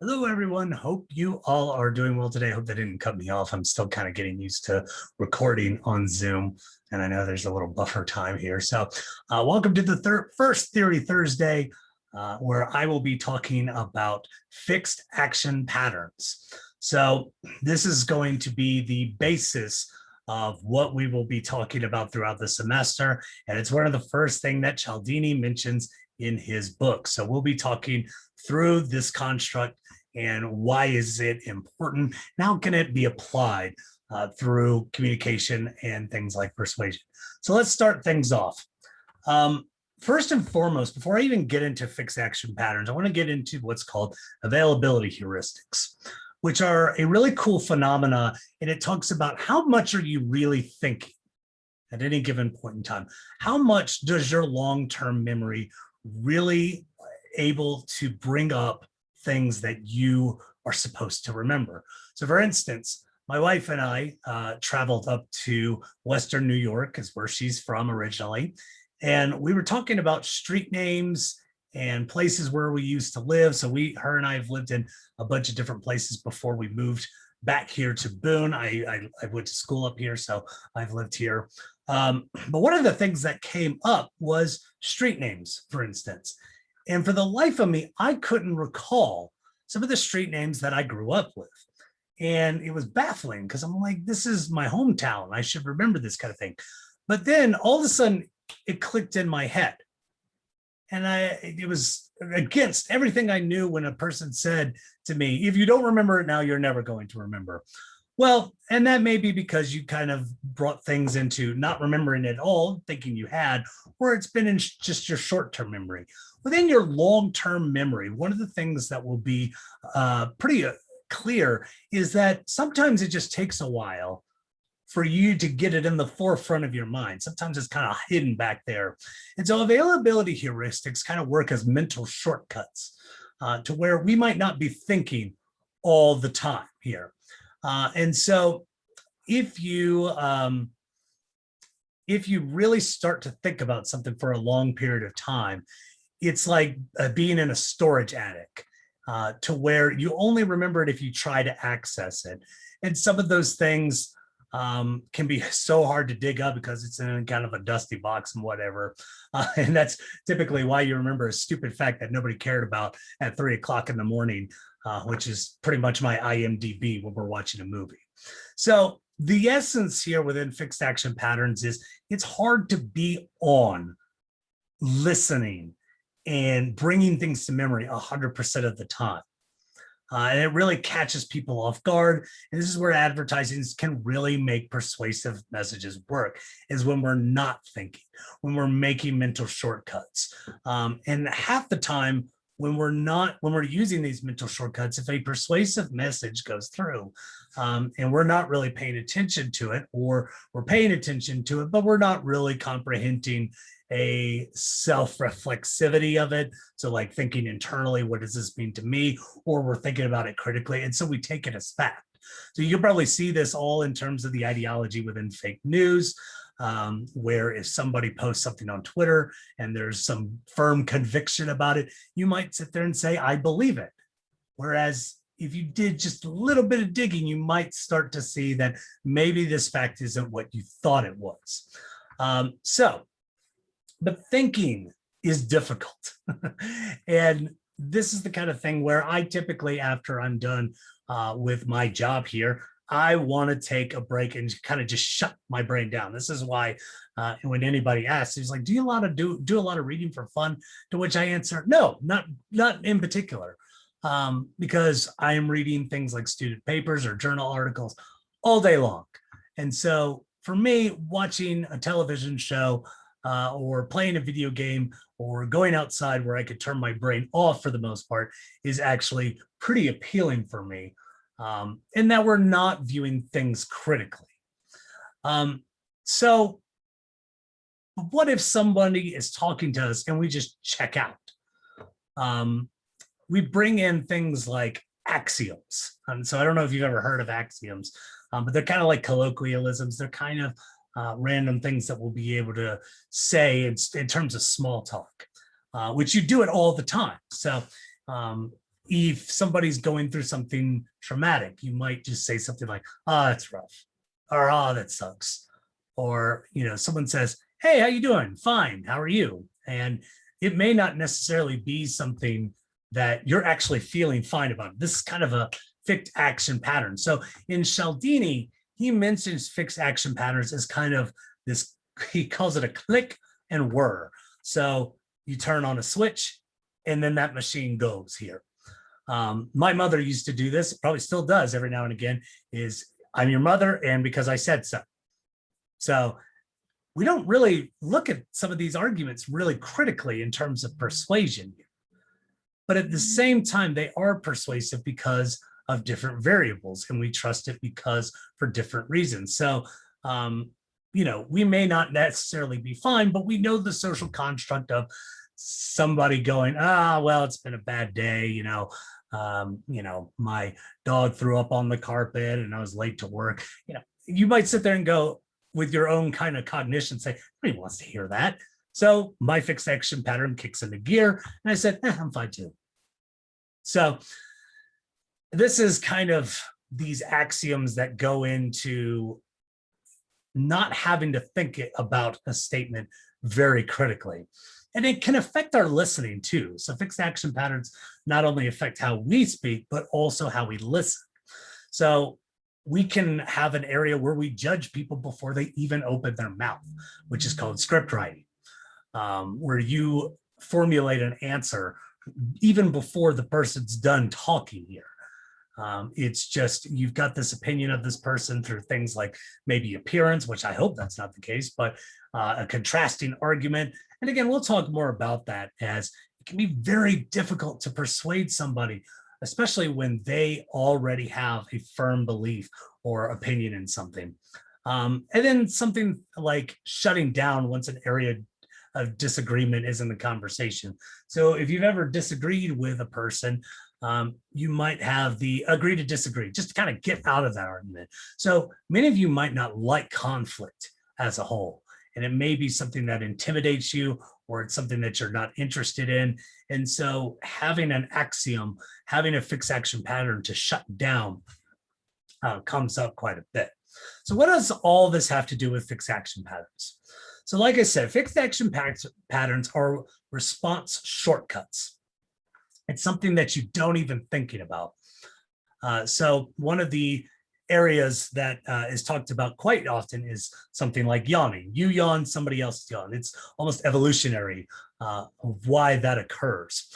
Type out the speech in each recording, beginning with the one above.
Hello, everyone. Hope you all are doing well today. Hope that didn't cut me off. I'm still kind of getting used to recording on Zoom, and I know there's a little buffer time here. So, welcome to the first Theory Thursday, where I will be talking about fixed action patterns. So, this is going to be the basis of what we will be talking about throughout the semester, and it's one of the first thing that Cialdini mentions in his book. So, we'll be talking through this construct and why is it important? How can it be applied through communication and things like persuasion? So let's start things off. First and foremost, before I even get into fixed action patterns, I want to get into what's called availability heuristics, which are a really cool phenomena. And it talks about how much are you really thinking at any given point in time? How much does your long-term memory really able to bring up things that you are supposed to remember? So for instance, my wife and I traveled up to Western New York, is where she's from originally. And we were talking about street names and places where we used to live. So her and I have lived in a bunch of different places before we moved back here to Boone. I went to school up here, so I've lived here. But one of the things that came up was street names, for instance. And for the life of me, I couldn't recall some of the street names that I grew up with. And it was baffling because I'm like, this is my hometown. I should remember this kind of thing. But then all of a sudden it clicked in my head. And it was against everything I knew when a person said to me, if you don't remember it now, you're never going to remember. Well, and that may be because you kind of brought things into not remembering it all, thinking you had, or it's been in just your short-term memory. Within your long-term memory, one of the things that will be pretty clear is that sometimes it just takes a while for you to get it in the forefront of your mind. Sometimes it's kind of hidden back there. And so availability heuristics kind of work as mental shortcuts to where we might not be thinking all the time here. And so if you really start to think about something for a long period of time, it's like being in a storage attic to where you only remember it if you try to access it. And some of those things can be so hard to dig up because it's in kind of a dusty box and whatever. And that's typically why you remember a stupid fact that nobody cared about at 3 o'clock in the morning, which is pretty much my IMDb when we're watching a movie. So the essence here within fixed action patterns is it's hard to be on listening and bringing things to memory 100% of the time. And it really catches people off guard. And this is where advertising can really make persuasive messages work, is when we're not thinking, when we're making mental shortcuts. And half the time when we're using these mental shortcuts, if a persuasive message goes through and we're not really paying attention to it, or we're paying attention to it, but we're not really comprehending a self-reflexivity of it. So like thinking internally, what does this mean to me? Or we're thinking about it critically. And so we take it as fact. So you'll probably see this all in terms of the ideology within fake news, where if somebody posts something on Twitter and there's some firm conviction about it, you might sit there and say, I believe it. Whereas if you did just a little bit of digging, you might start to see that maybe this fact isn't what you thought it was. But thinking is difficult. And this is the kind of thing where I typically, after I'm done with my job here, I want to take a break and kind of just shut my brain down. This is why when anybody asks, he's like, do you do a lot of reading for fun? To which I answer, no, not in particular, because I am reading things like student papers or journal articles all day long. And so for me, watching a television show or playing a video game or going outside where I could turn my brain off for the most part is actually pretty appealing for me, in that we're not viewing things critically. So what if somebody is talking to us and we just check out? We bring in things like axioms. So I don't know if you've ever heard of axioms, but they're kind of like colloquialisms. They're kind of random things that we'll be able to say in terms of small talk, which you do it all the time. So if somebody's going through something traumatic, you might just say something like, "Ah, oh, it's rough," or "Ah, oh, that sucks," or someone says, "Hey, how you doing? Fine. How are you?" And it may not necessarily be something that you're actually feeling fine about. This is kind of a fixed action pattern. So in Cialdini, he mentions fixed action patterns as kind of this, he calls it a click and whir. So you turn on a switch and then that machine goes here. My mother used to do this, probably still does every now and again, is I'm your mother and because I said so. So we don't really look at some of these arguments really critically in terms of persuasion. But at the same time, they are persuasive because of different variables, and we trust it because for different reasons. So, we may not necessarily be fine, but we know the social construct of somebody going, well, it's been a bad day, my dog threw up on the carpet and I was late to work. You might sit there and go with your own kind of cognition, say, nobody wants to hear that. So my fixed action pattern kicks into gear. And I said, I'm fine too. So this is kind of these axioms that go into not having to think about a statement very critically. And it can affect our listening too. So fixed action patterns not only affect how we speak, but also how we listen. So we can have an area where we judge people before they even open their mouth, which is called script writing, where you formulate an answer even before the person's done talking here. It's just, you've got this opinion of this person through things like maybe appearance, which I hope that's not the case, but a contrasting argument. And again, we'll talk more about that, as it can be very difficult to persuade somebody, especially when they already have a firm belief or opinion in something. And then something like shutting down once an area of disagreement is in the conversation. So if you've ever disagreed with a person, you might have the agree to disagree, just to kind of get out of that argument. So many of you might not like conflict as a whole, and it may be something that intimidates you, or it's something that you're not interested in. And so having an axiom, having a fixed action pattern to shut down comes up quite a bit. So what does all this have to do with fixed action patterns? So like I said, fixed action patterns are response shortcuts. It's something that you don't even thinking about. So one of the areas that is talked about quite often is something like yawning. You yawn, somebody else yawn. It's almost evolutionary of why that occurs.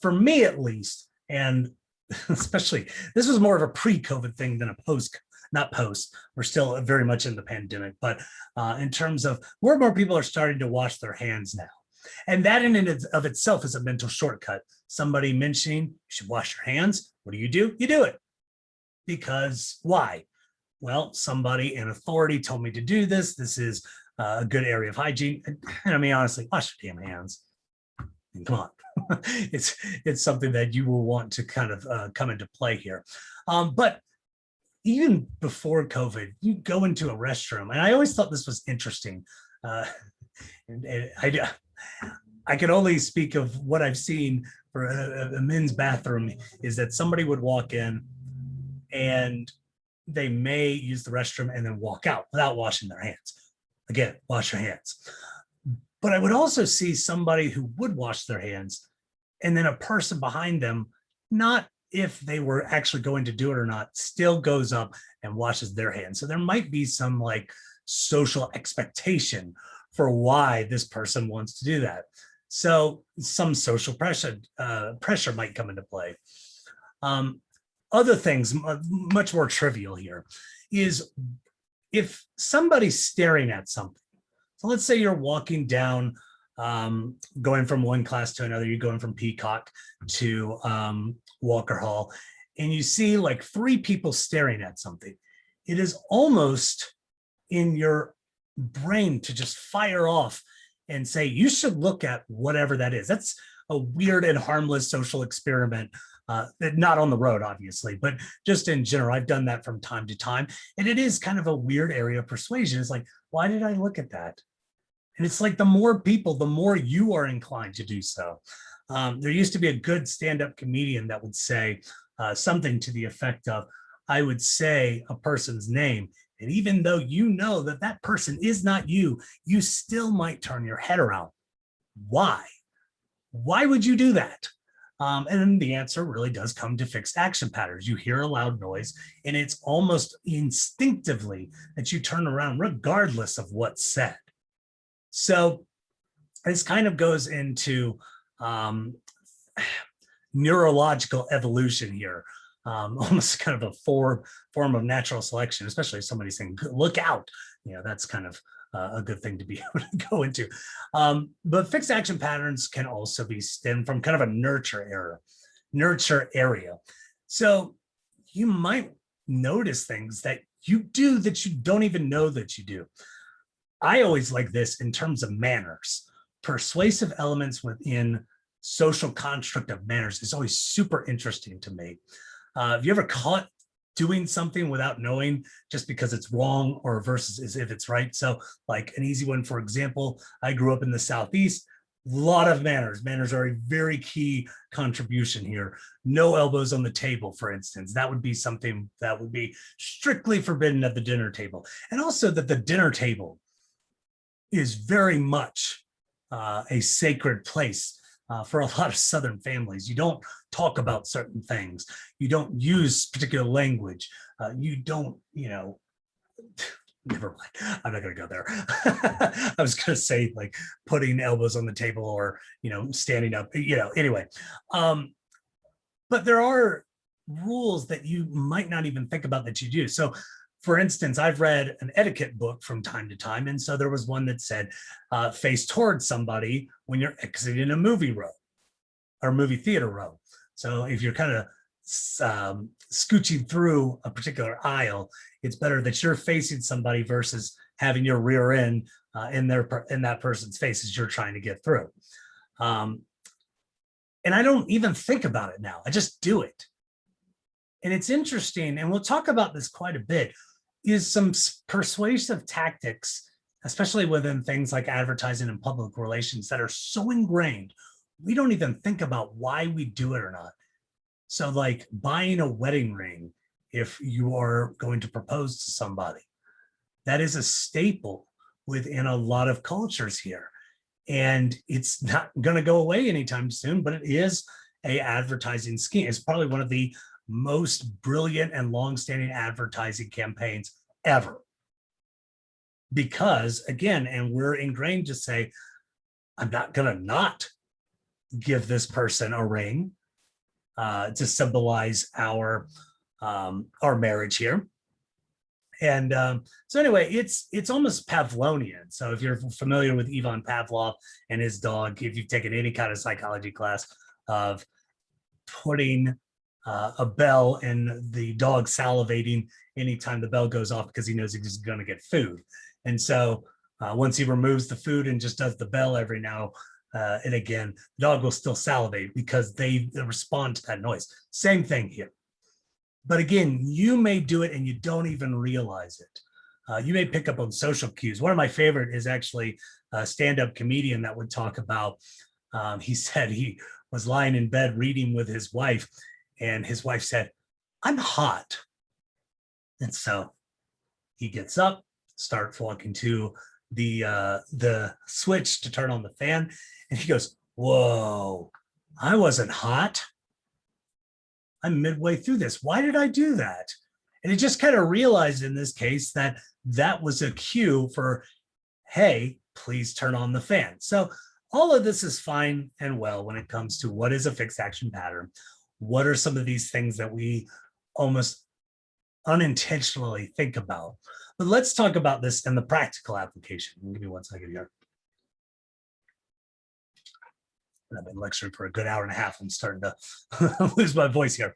For me, at least, and especially, this was more of a pre-COVID thing than a post, not post. We're still very much in the pandemic, but in terms of more and more people are starting to wash their hands now. And that in and of itself is a mental shortcut. Somebody mentioning you should wash your hands. What do? You do it. Because why? Well, somebody in authority told me to do this. This is a good area of hygiene. And I mean, honestly, wash your damn hands. And come on. it's something that you will want to kind of come into play here. But even before COVID, you go into a restroom, and I always thought this was interesting. And I can only speak of what I've seen for a men's bathroom, is that somebody would walk in and they may use the restroom and then walk out without washing their hands. Again, wash your hands. But I would also see somebody who would wash their hands and then a person behind them, not if they were actually going to do it or not, still goes up and washes their hands. So there might be some like social expectation for why this person wants to do that. So some social pressure might come into play. Other things, much more trivial here, is if somebody's staring at something. So let's say you're walking down, going from one class to another, you're going from Peacock to Walker Hall, and you see like 3 people staring at something. It is almost in your brain to just fire off and say, you should look at whatever that is. That's a weird and harmless social experiment. Not on the road, obviously, but just in general. I've done that from time to time. And it is kind of a weird area of persuasion. It's like, why did I look at that? And it's like the more people, the more you are inclined to do so. There used to be a good stand-up comedian that would say something to the effect of, I would say a person's name, and even though you know that that person is not you, you still might turn your head around. Why? Why would you do that? And then the answer really does come to fixed action patterns. You hear a loud noise, and it's almost instinctively that you turn around regardless of what's said. So this kind of goes into neurological evolution here, almost kind of a form of natural selection, especially if somebody's saying, look out, that's kind of a good thing to be able to go into. But fixed action patterns can also be stemmed from kind of a nurture area. So you might notice things that you do that you don't even know that you do. I always like this in terms of manners. Persuasive elements within social construct of manners is always super interesting to me. Have you ever caught doing something without knowing just because it's wrong or versus as if it's right? So like an easy one, for example, I grew up in the Southeast, a lot of manners. Manners are a very key contribution here. No elbows on the table, for instance. That would be something that would be strictly forbidden at the dinner table. And also that the dinner table is very much a sacred place for a lot of Southern families. You don't talk about certain things. You don't use particular language. You don't, never mind. I'm not going to go there. I was going to say like putting elbows on the table or, standing up, anyway. But there are rules that you might not even think about that you do. So for instance, I've read an etiquette book from time to time. And so there was one that said, face towards somebody when you're exiting a movie row or movie theater row. So if you're kind of scooching through a particular aisle, it's better that you're facing somebody versus having your rear end in that person's face as you're trying to get through. And I don't even think about it now. I just do it. And it's interesting, and we'll talk about this quite a bit, is some persuasive tactics, especially within things like advertising and public relations, that are so ingrained, we don't even think about why we do it or not. So like buying a wedding ring, if you are going to propose to somebody, that is a staple within a lot of cultures here. And it's not going to go away anytime soon, but it is a advertising scheme. It's probably one of the most brilliant and long-standing advertising campaigns ever. Because again, and we're ingrained to say, I'm not going to not give this person a ring to symbolize our marriage here. And so anyway, it's almost Pavlovian. So if you're familiar with Ivan Pavlov and his dog, if you've taken any kind of psychology class of putting a bell and the dog salivating anytime the bell goes off because he knows he's going to get food. And so once he removes the food and just does the bell every now and again, the dog will still salivate because they respond to that noise. Same thing here. But again, you may do it and you don't even realize it. You may pick up on social cues. One of my favorite is actually a stand-up comedian that would talk about, he said he was lying in bed reading with his wife, and his wife said, I'm hot. And so he gets up, starts walking to the switch to turn on the fan, and he goes, whoa, I wasn't hot. I'm midway through this. Why did I do that? And he just kind of realized in this case that that was a cue for, hey, please turn on the fan. So all of this is fine and well when it comes to what is a fixed action pattern. What are some of these things that we almost unintentionally think about? But let's talk about this in the practical application. Give me one second here. I've been lecturing for a good hour and a half. I'm starting to lose my voice here.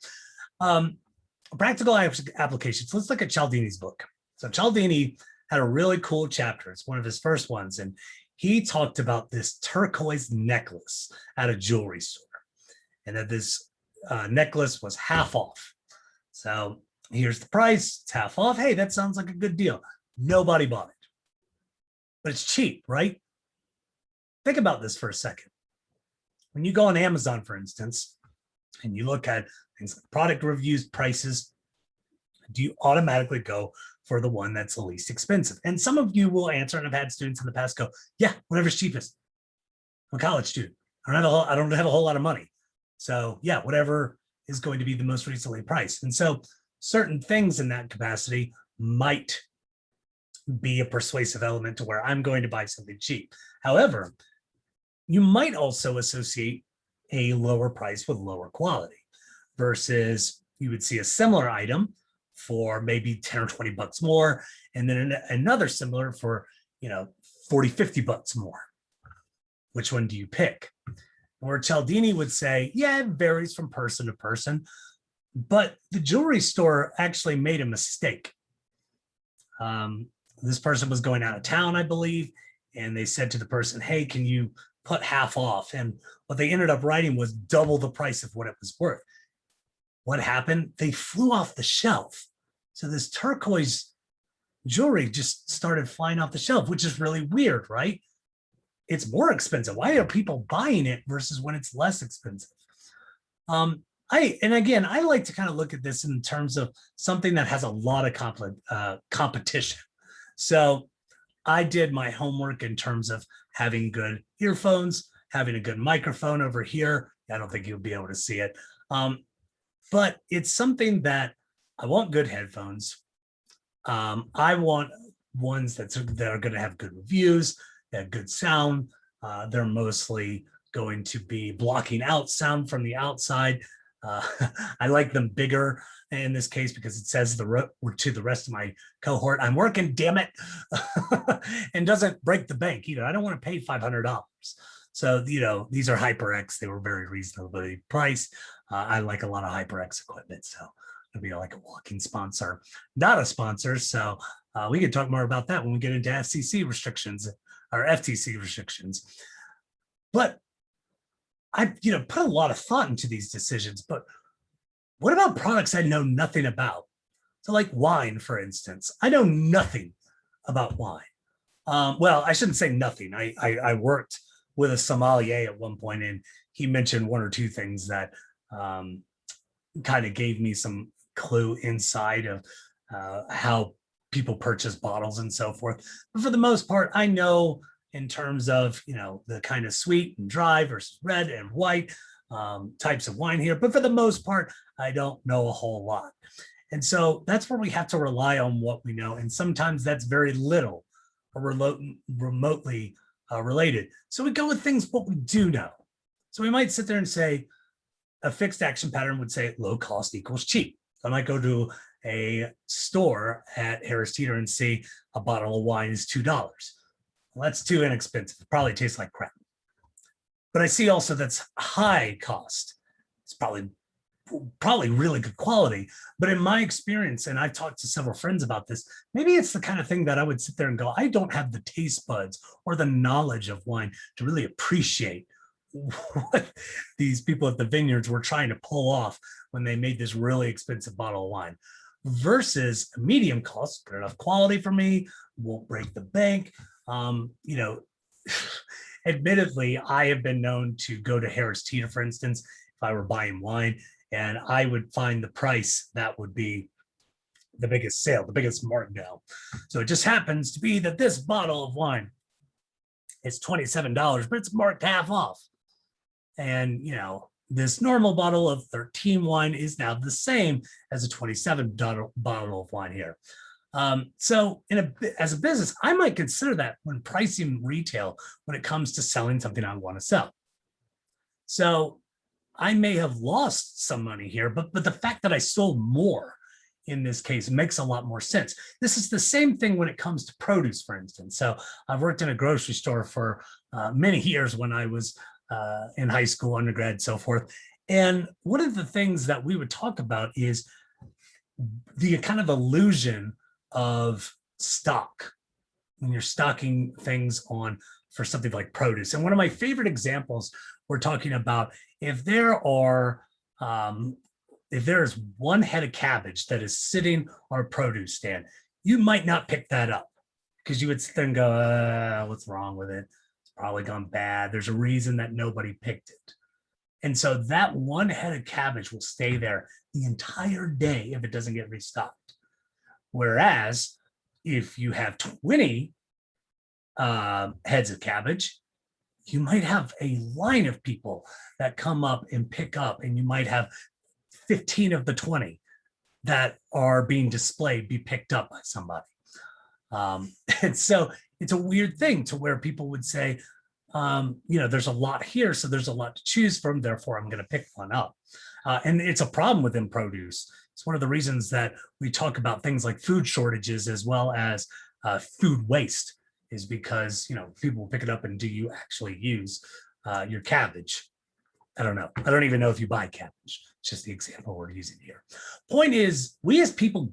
Practical applications. Let's look at Cialdini's book. So Cialdini had a really cool chapter. It's one of his first ones. And he talked about this turquoise necklace at a jewelry store. And that this necklace was half off. So here's the price. It's half off. Hey, that sounds like a good deal. Nobody bought it. But it's cheap, right? Think about this for a second. when you go on Amazon, for instance, and you look at things like product reviews, prices, do you automatically go for the one that's the least expensive? And some of you will answer, and I've had students in the past go, yeah, whatever's cheapest. I'm a college student. I don't have a whole lot of money. So yeah, whatever is going to be the most recently priced. And so certain things in that capacity might be a persuasive element to where I'm going to buy something cheap. However, you might also associate a lower price with lower quality versus you would see a similar item for maybe 10 or 20 bucks more, and then another similar for, 40, 50 bucks more. Which one do you pick? Where Cialdini would say, yeah, it varies from person to person, but the jewelry store actually made a mistake. This person was going out of town, I believe, and they said to the person, hey, can you put half off? And what they ended up writing was double the price of what it was worth. What happened? They flew off the shelf. So this turquoise jewelry just started flying off the shelf, which is really weird, right? It's more expensive. Why are people buying it versus when it's less expensive? And again, I like to kind of look at this in terms of something that has a lot of competition. So I did my homework in terms of having good earphones, having a good microphone over here. I don't think you'll be able to see it. But it's something that I want good headphones. I want ones that are going to have good reviews, that have good sound. They're mostly going to be blocking out sound from the outside. I like them bigger in this case because it says to the rest of my cohort, I'm working, damn it, and doesn't break the bank either. I don't want to pay $500. So, these are HyperX. They were very reasonably priced. I like a lot of HyperX equipment. So it'll be like a walking sponsor, not a sponsor. So we can talk more about that when we get into FCC restrictions or FTC restrictions. But I, put a lot of thought into these decisions, but what about products I know nothing about? So like wine, for instance, I know nothing about wine. Well, I shouldn't say nothing. I worked with a sommelier at one point, and he mentioned one or two things that kind of gave me some clue inside of how people purchase bottles and so forth. But for the most part, I know in terms of, the kind of sweet and dry versus red and white types of wine here. But for the most part, I don't know a whole lot. And so that's where we have to rely on what we know. And sometimes that's very little or remotely related. So we go with things what we do know. So we might sit there and say a fixed action pattern would say low cost equals cheap. I might go to a store at Harris Teeter and see a bottle of wine is $2. Well, that's too inexpensive. It probably tastes like crap. But I see also that's high cost. It's probably really good quality. But in my experience, and I've talked to several friends about this, maybe it's the kind of thing that I would sit there and go, I don't have the taste buds or the knowledge of wine to really appreciate what these people at the vineyards were trying to pull off when they made this really expensive bottle of wine versus a medium cost, good enough quality for me, won't break the bank. Admittedly, I have been known to go to Harris Teeter, for instance, if I were buying wine, and I would find the price that would be the biggest sale, the biggest markdown. So it just happens to be that this bottle of wine is $27, but it's marked half off. And, this normal bottle of 13 wine is now the same as a $27 bottle of wine here. So as a business, I might consider that when pricing retail when it comes to selling something I want to sell. So I may have lost some money here, but the fact that I sold more in this case makes a lot more sense. This is the same thing when it comes to produce, for instance. So I've worked in a grocery store for many years when I was in high school, undergrad, so forth. And one of the things that we would talk about is the kind of illusion of stock when you're stocking things on for something like produce. And one of my favorite examples, we're talking about if there's one head of cabbage that is sitting on a produce stand, you might not pick that up because you would sit there and go, what's wrong with it? It's probably gone bad. There's a reason that nobody picked it. And so that one head of cabbage will stay there the entire day if it doesn't get restocked. Whereas if you have 20 heads of cabbage, you might have a line of people that come up and pick up, and you might have 15 of the 20 that are being displayed be picked up by somebody. And so it's a weird thing to where people would say, there's a lot here, so there's a lot to choose from, therefore I'm going to pick one up. And it's a problem within produce. It's one of the reasons that we talk about things like food shortages as well as food waste, is because, people pick it up, and do you actually use your cabbage? I don't know. I don't even know if you buy cabbage. It's just the example we're using here. Point is, we as people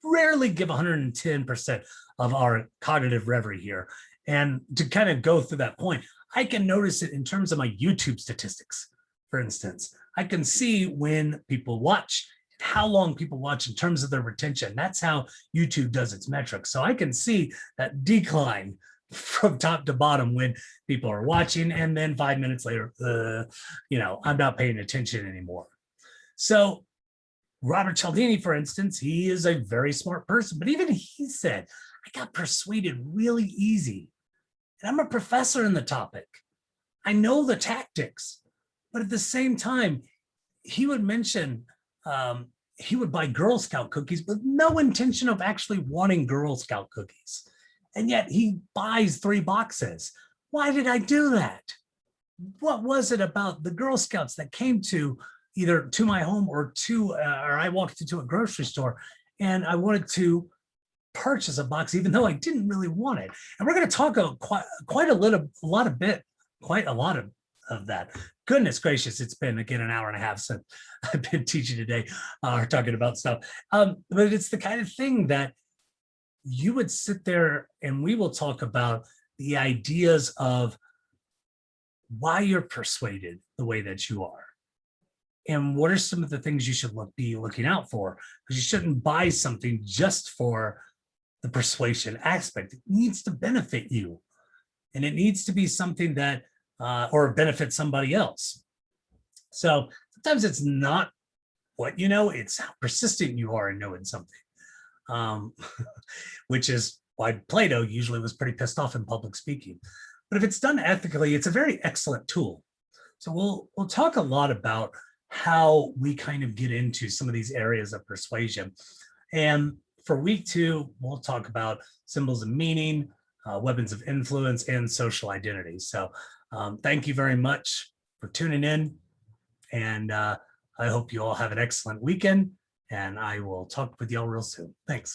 rarely give 110% of our cognitive reverie here. And to kind of go through that point, I can notice it in terms of my YouTube statistics. For instance, I can see when people watch, how long people watch in terms of their retention. That's how YouTube does its metrics. So I can see that decline from top to bottom when people are watching, and then 5 minutes later, I'm not paying attention anymore. So Robert Cialdini, for instance, he is a very smart person, but even he said, I got persuaded really easy. And I'm a professor in the topic. I know the tactics, but at the same time, he would mention he would buy Girl Scout cookies with no intention of actually wanting Girl Scout cookies. And yet he buys 3 boxes. Why did I do that? What was it about the Girl Scouts that came to either to my home or I walked into a grocery store and I wanted to purchase a box, even though I didn't really want it? And we're going to talk quite a lot of that. Goodness gracious, it's been again an hour and a half since I've been teaching today or talking about stuff. But it's the kind of thing that you would sit there and we will talk about the ideas of why you're persuaded the way that you are. And what are some of the things you should be looking out for? Because you shouldn't buy something just for the persuasion aspect. It needs to benefit you. And it needs to be something that, or benefit somebody else. So sometimes it's not what you know, it's how persistent you are in knowing something. Which is why Plato usually was pretty pissed off in public speaking. But if it's done ethically, it's a very excellent tool. So we'll talk a lot about how we kind of get into some of these areas of persuasion. And for week 2, we'll talk about symbols of meaning, weapons of influence, and social identity. So thank you very much for tuning in. And I hope you all have an excellent weekend. And I will talk with y'all real soon. Thanks.